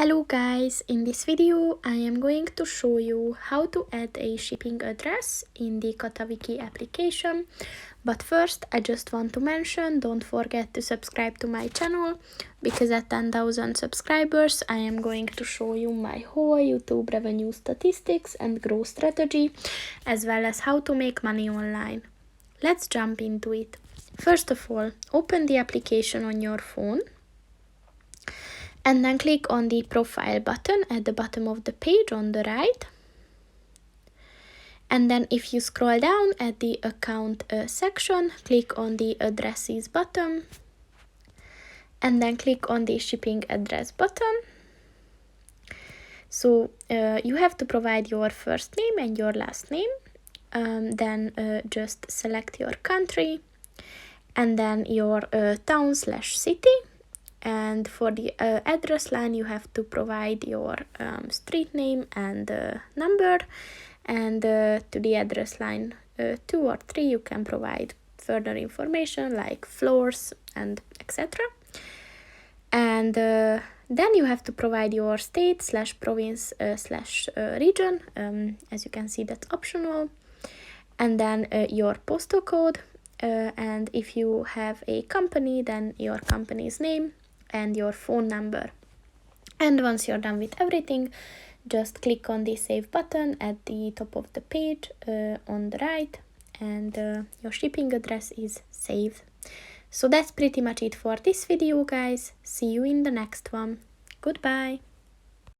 Hello guys, in this video I am going to show you how to add a shipping address in the Catawiki application. But first I just want to mention, don't forget to subscribe to my channel, because at 10,000 subscribers I am going to show you my whole YouTube revenue statistics and growth strategy, as well as how to make money online. Let's jump into it. First of all, open the application on your phone. And then click on the profile button at the bottom of the page on the right. And then if you scroll down at the account section, click on the addresses button. And then click on the shipping address button. So you have to provide your first name and your last name. Then just select your country and then your town/city. And for the address line, you have to provide your street name and number. And to the address line 2 or 3, you can provide further information like floors and etc. And then you have to provide your state/province/region. As you can see, that's optional. And then your postal code. And if you have a company, then your company's name and your phone number. And once you're done with everything, just click on the save button at the top of the page on the right, and your shipping address is saved. So that's pretty much it for this video, guys. See you in the next one. Goodbye.